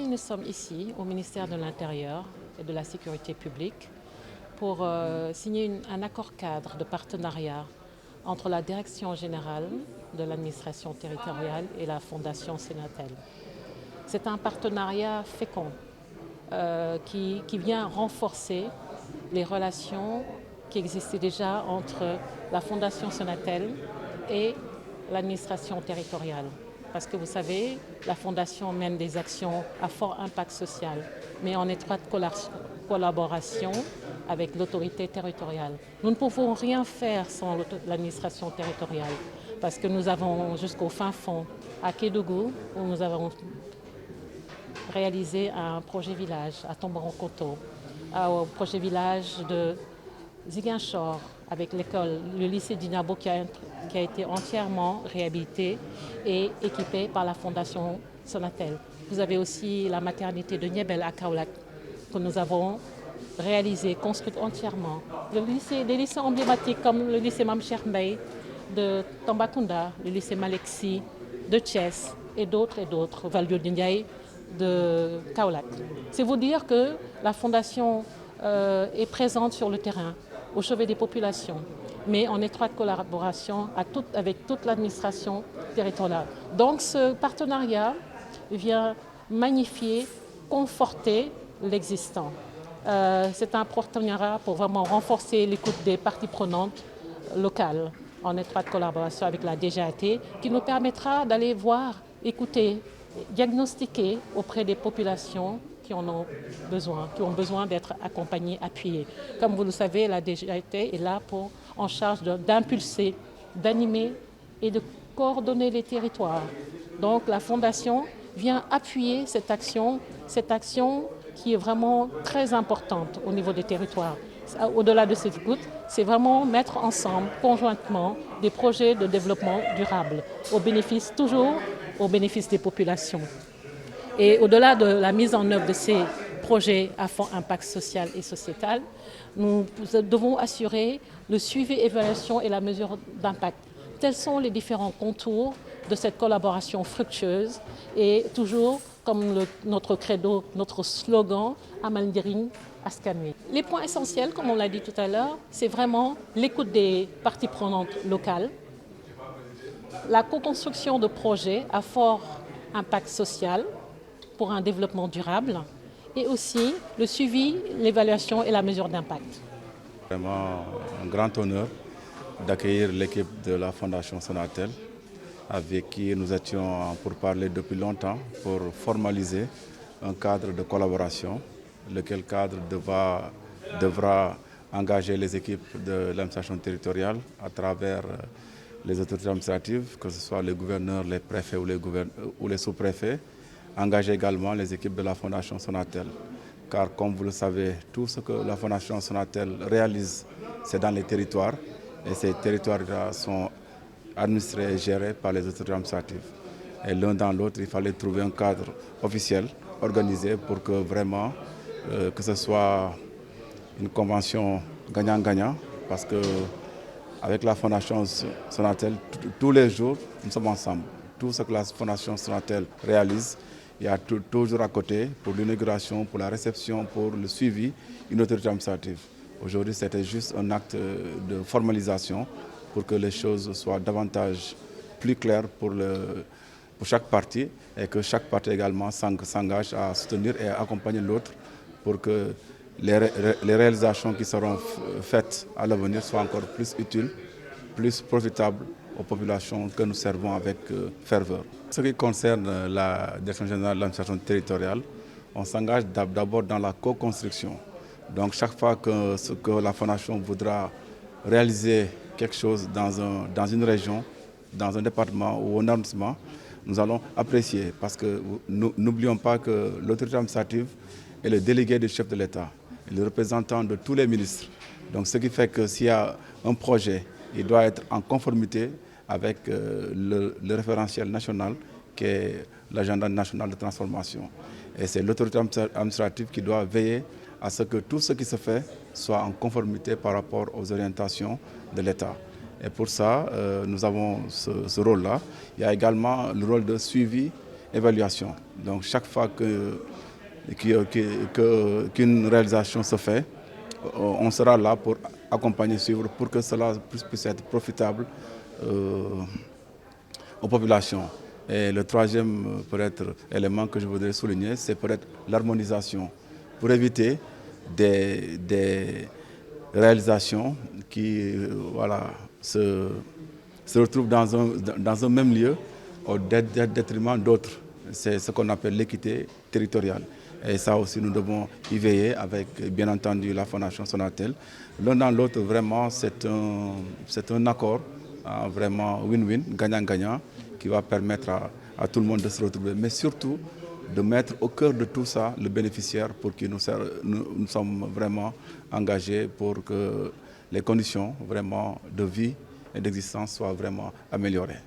nous sommes ici au ministère de l'Intérieur et de la Sécurité publique pour signer un accord cadre de partenariat entre la Direction générale de l'administration territoriale et la Fondation Sénatel. C'est un partenariat fécond qui vient renforcer les relations qui existaient déjà entre la Fondation Sénatel et l'administration territoriale. Parce que vous savez, la Fondation mène des actions à fort impact social, mais en étroite collaboration avec l'autorité territoriale. Nous ne pouvons rien faire sans l'administration territoriale, parce que nous avons jusqu'au fin fond, à Kédougou, où nous avons réalisé un projet village, à Tomboronkoto, au projet village de Ziguinchor, avec l'école, le lycée d'Inabo qui a été entièrement réhabilité et équipé par la Fondation Sonatel. Vous avez aussi la maternité de Niébel à Kaolack que nous avons réalisée, construite entièrement. Des lycées emblématiques comme le lycée Mame Cheikh Mbaye de Tambacounda, le lycée Malexi de Thiès et d'autres, Valdiodio Ndiaye de Kaolack. C'est vous dire que la Fondation est présente sur le terrain, au chevet des populations, mais en étroite collaboration avec toute l'administration territoriale. Donc ce partenariat vient magnifier, conforter l'existant. C'est un partenariat pour vraiment renforcer l'écoute des parties prenantes locales, en étroite collaboration avec la DGAT, qui nous permettra d'aller voir, écouter, diagnostiquer auprès des populations qui ont besoin d'être accompagnées, appuyées. Comme vous le savez, la DGAT est là en charge d'impulser, d'animer et de coordonner les territoires. Donc la Fondation vient appuyer cette action qui est vraiment très importante au niveau des territoires. Au-delà de cette écoute, c'est vraiment mettre ensemble, conjointement, des projets de développement durable, toujours au bénéfice des populations. Et au-delà de la mise en œuvre de ces projets à fort impact social et sociétal, nous devons assurer le suivi, évaluation et la mesure d'impact. Tels sont les différents contours de cette collaboration fructueuse et toujours comme notre credo, notre slogan, Amaldiring Askanui. Les points essentiels, comme on l'a dit tout à l'heure, c'est vraiment l'écoute des parties prenantes locales, la co-construction de projets à fort impact social pour un développement durable et aussi le suivi, l'évaluation et la mesure d'impact. Vraiment un grand honneur d'accueillir l'équipe de la Fondation Sonatel avec qui nous étions pour parler depuis longtemps pour formaliser un cadre de collaboration, lequel cadre devra engager les équipes de l'administration territoriale à travers les autorités administratives, que ce soit les gouverneurs, les préfets ou les sous-préfets, engager également les équipes de la Fondation Sonatel. Car comme vous le savez, tout ce que la Fondation Sonatel réalise, c'est dans les territoires. Et ces territoires sont administrés et gérés par les autorités administratives. Et l'un dans l'autre, il fallait trouver un cadre officiel, organisé pour que vraiment, que ce soit une convention gagnant-gagnant, parce que avec la Fondation Sonatel, tous les jours, nous sommes ensemble. Tout ce que la Fondation Sonatel réalise, il y a toujours à côté, pour l'inauguration, pour la réception, pour le suivi, une autorité administrative. Aujourd'hui, c'était juste un acte de formalisation pour que les choses soient davantage plus claires pour chaque partie et que chaque partie également s'engage à soutenir et à accompagner l'autre pour que les réalisations qui seront faites à l'avenir soient encore plus utiles, plus profitables aux populations que nous servons avec ferveur. Ce qui concerne la Direction générale de l'administration territoriale, on s'engage d'abord dans la co-construction. Donc chaque fois que la Fondation voudra réaliser quelque chose dans une région, dans un département ou un arrondissement, nous allons apprécier parce que n'oublions pas que l'autorité administrative est le délégué du chef de l'État, le représentant de tous les ministres. Donc ce qui fait que s'il y a un projet, il doit être en conformité avec le référentiel national qui est l'agenda national de transformation. Et c'est l'autorité administrative qui doit veiller à ce que tout ce qui se fait soit en conformité par rapport aux orientations de l'État. Et pour ça, nous avons ce rôle-là. Il y a également le rôle de suivi évaluation. Donc chaque fois qu'une réalisation se fait, on sera là pour accompagner, suivre, pour que cela puisse être profitable aux populations. Et le troisième peut-être élément que je voudrais souligner, c'est peut-être l'harmonisation, pour éviter des réalisations qui se retrouvent dans un même lieu au détriment d'autres. C'est ce qu'on appelle l'équité territoriale. Et ça aussi, nous devons y veiller avec, bien entendu, la Fondation Sonatel. L'un dans l'autre, vraiment, c'est un accord vraiment win-win, gagnant-gagnant, qui va permettre à tout le monde de se retrouver. Mais surtout, de mettre au cœur de tout ça le bénéficiaire pour qui nous sommes vraiment engagés pour que les conditions vraiment de vie et d'existence soient vraiment améliorées.